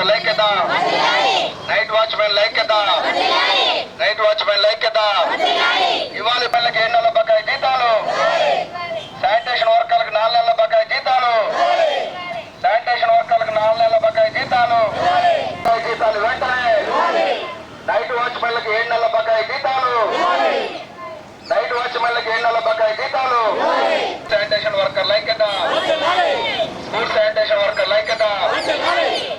వర్కర్ల ఐక్యత, night watchman ఐక్యత, నైట్ వాచ్మెన్ ఐక్యత. ఇవాళ పిల్లలకి 7 నెలల బకాయి జీతాలు, శానిటేషన్ వర్కర్లకు 4 నెలల బకాయి జీతాలు, శానిటేషన్ వర్కర్లకు 4 నెలల బకాయి జీతాలు, జీతాలు వెంటనే. నైట్ వాచ్మెన్లకు 7 నెలల బకాయి జీతాలు, నైట్ వాచ్మెన్లకు 7 నెలల బకాయి జీతాలు. శానిటేషన్ వర్కర్ల ఐక్యత, స్కూల్ శానిటేషన్ వర్కర్ల ఐక్యత,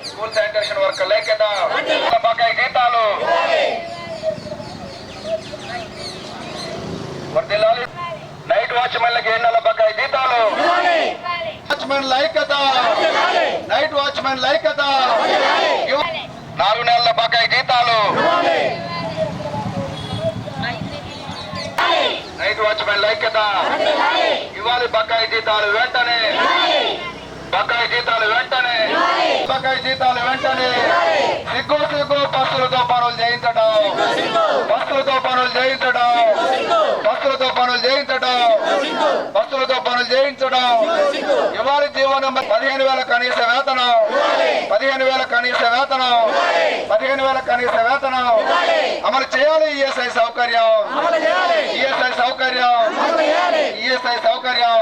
స్కూల్ శానిటేషన్ వర్కర్ల ఐక్యత. బకాయి జీతాలు వర్ధిల్లాలి. నైట్ వాచ్మెన్లకు 7 నెలల బకాయి జీతాలు, వాచ్మెన్ల ఐక్యత, నైట్ వాచ్మెన్ల ఐక్యత. 4 నెలల బకాయి జీతాలు, నైట్ వాచ్మెన్ల ఐక్యత. ఇవాళ బకాయి జీతాలు వెంటనే, బకాయి జీతాలు వెంటనే, బకాయి జీతాలు వెంటనే. సిగ్గు సిగ్గు బస్సులతో పనులు చేయించడం, బస్సులతో పనులు చేయించడం, బస్సులతో పనులు చేయించడం, బస్సులతో పనులు చేయించడం. ఇవాళ జీవనం 15,000 కనీస వేతనం, 15,000 కనీస వేతనం, 15,000 కనీస వేతనం అమలు చేయాలి. ఈఎస్ఐ సౌకర్యం, ఈఎస్ఐ సౌకర్యం, ఈఎస్ఐ సౌకర్యం.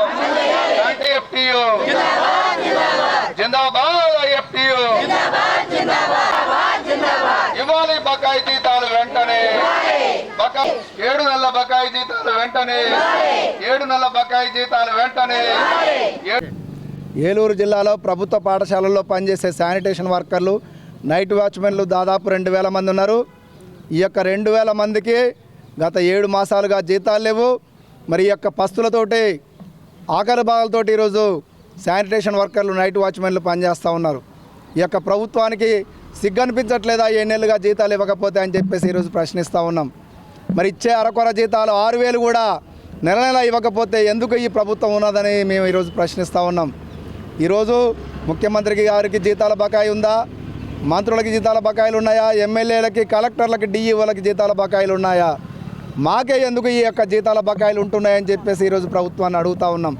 అంటే ఎఫ్టీయు జిందాబాద్, ఎఫ్టీయు ఇవ్వాలి. బకాయి జీతాలు వెంటనే, 7 నెలల బకాయి జీతాలు వెంటనే, 7 నెలల బకాయి జీతాలు వెంటనే. ఏలూరు జిల్లాలో ప్రభుత్వ పాఠశాలల్లో పనిచేసే శానిటేషన్ వర్కర్లు, నైట్ వాచ్మెన్లు దాదాపు 2,000 మంది ఉన్నారు. ఈ యొక్క 2,000 మందికి గత 7 మాసాలుగా జీతాలు లేవు. మరి ఈ యొక్క పస్తులతోటి, ఆకలి బాధలతోటి ఈరోజు శానిటేషన్ వర్కర్లు, నైట్ వాచ్మెన్లు పనిచేస్తూ ఉన్నారు. ఈ యొక్క ప్రభుత్వానికి సిగ్గనిపించట్లేదా 7 నెలలుగా జీతాలు ఇవ్వకపోతే అని చెప్పేసి ఈరోజు ప్రశ్నిస్తూ ఉన్నాం. మరి ఇచ్చే అరకొర జీతాలు 6,000 కూడా నెల నెల ఇవ్వకపోతే ఎందుకు ఈ ప్రభుత్వం ఉన్నదని మేము ఈరోజు ప్రశ్నిస్తూ ఉన్నాం. ఈరోజు ముఖ్యమంత్రికి గారికి జీతాల బకాయి ఉందా? మంత్రులకి జీతాల బకాయిలు ఉన్నాయా? ఎమ్మెల్యేలకి, కలెక్టర్లకి, డిఈఓలకి జీతాల బకాయిలు ఉన్నాయా? మాకే ఎందుకు ఈ యొక్క జీతాల బకాయిలు ఉంటున్నాయని చెప్పేసి ఈరోజు ప్రభుత్వాన్ని అడుగుతూ ఉన్నాం.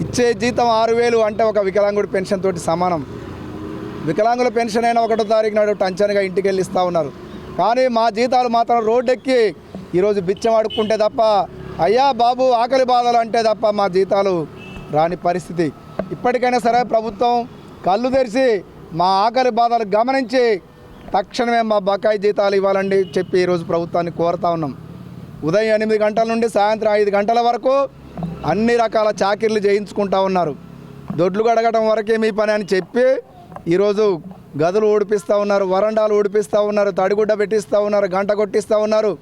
ఇచ్చే జీతం 6,000 అంటే ఒక వికలాంగుడి పెన్షన్ తోటి సమానం. వికలాంగుల పెన్షన్ అయినా 1వ తారీఖు నాడు టంచన్గా ఇంటికి వెళ్ళి ఇస్తూ ఉన్నారు. కానీ మా జీతాలు మాత్రం రోడ్డెక్కి ఈరోజు బిచ్చం అడుక్కుంటే తప్ప, అయ్యా బాబు ఆకలి బాధలు అంటే తప్ప మా జీతాలు రాని పరిస్థితి. ఇప్పటికైనా సరే ప్రభుత్వం కళ్ళు తెరిచి మా ఆకలి బాధలు గమనించి తక్షణమే మా బకాయి జీతాలు ఇవ్వాలని చెప్పి ఈరోజు ప్రభుత్వాన్ని కోరుతా ఉన్నాం. ఉదయం 8 గంటల నుండి సాయంత్రం 5 గంటల వరకు అన్ని రకాల చాకిర్లు చేయించుకుంటూ ఉన్నారు. దొడ్లు గడగడం వరకే మీ పని అని చెప్పి ఈరోజు గదులు ఊడిపిస్తూ ఉన్నారు, వరండాలు ఊడిపిస్తూ ఉన్నారు, తడిగుడ్డ పెట్టిస్తూ ఉన్నారు, గంట కొట్టిస్తూ ఉన్నారు.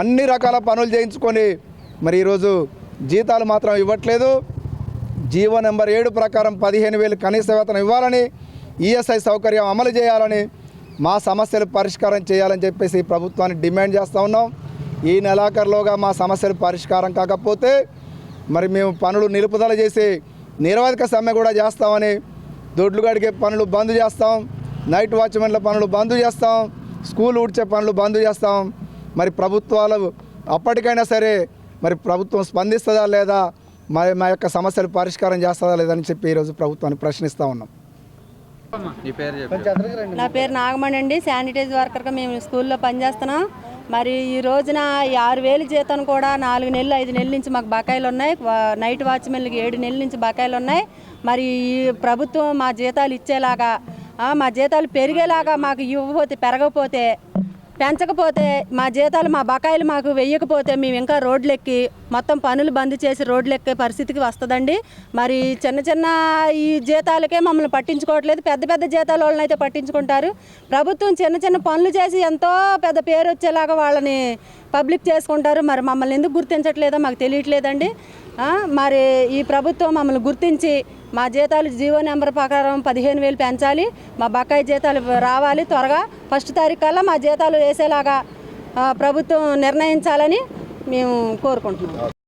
అన్ని రకాల పనులు చేయించుకొని మరి ఈరోజు జీతాలు మాత్రం ఇవ్వట్లేదు. జీవో నెంబర్ 7 ప్రకారం 15,000 కనీస వేతనం ఇవ్వాలని, ఈఎస్ఐ సౌకర్యం అమలు చేయాలని, మా సమస్యలు పరిష్కారం చేయాలని చెప్పేసి ప్రభుత్వాన్ని డిమాండ్ చేస్తూ ఉన్నాం. ఈ నెలాఖరులోగా మా సమస్యలు పరిష్కారం కాకపోతే మరి మేము పనులు నిలుపుదల చేసి నిరవధిక సమ్మె కూడా చేస్తామని, దొడ్లు గడిగే పనులు బంద్ చేస్తాం, నైట్ వాచ్మెన్ల పనులు బంద్ చేస్తాం, స్కూల్ ఊడ్చే పనులు బంద్ చేస్తాం. మరి ప్రభుత్వాలు అప్పటికైనా సరే మరి ప్రభుత్వం స్పందిస్తుందా లేదా, మా యొక్క సమస్యలు పరిష్కారం చేస్తుందా లేదని చెప్పి ఈరోజు ప్రభుత్వాన్ని ప్రశ్నిస్తూ ఉన్నాం. నా పేరు నాగమణి అండి. శానిటైజ్ వర్కర్గా మేము స్కూల్లో పనిచేస్తున్నాం. మరి ఈ రోజున 6,000 జీతం కూడా 4 నెలలు 5 నెలల నుంచి మాకు బకాయిలు ఉన్నాయి. నైట్ వాచ్మెన్లకి 7 నెలల నుంచి బకాయిలు ఉన్నాయి. మరి ఈ ప్రభుత్వం మా జీతాలు ఇచ్చేలాగా, మా జీతాలు పెరిగేలాగా మాకు ఇవ్వకపోతే, పెంచకపోతే, మా జీతాలు మా బకాయిలు మాకు వెయ్యకపోతే మేము ఇంకా రోడ్లెక్కి మొత్తం పనులు బంద్ చేసి రోడ్లెక్కే పరిస్థితికి వస్తుందండి. మరి చిన్న చిన్న ఈ జీతాలకే మమ్మల్ని పట్టించుకోవట్లేదు. పెద్ద పెద్ద జీతాల వాళ్ళని అయితే పట్టించుకుంటారు. ప్రభుత్వం చిన్న చిన్న పనులు చేసి ఎంతో పెద్ద పేరు వచ్చేలాగా వాళ్ళని పబ్లిక్ చేసుకుంటారు. మరి మమ్మల్ని ఎందుకు గుర్తించట్లేదో మాకు తెలియట్లేదండి. మరి ఈ ప్రభుత్వం మమ్మల్ని గుర్తించి మా జీతాలు జీవో నెంబర్ ప్రకారం 15,000 పెంచాలి. మా బకాయి జీతాలు రావాలి. త్వరగా 1వ తారీఖు కల్లా మా జీతాలు వేసేలాగా ప్రభుత్వం నిర్ణయించాలని మేము కోరుకుంటున్నాం.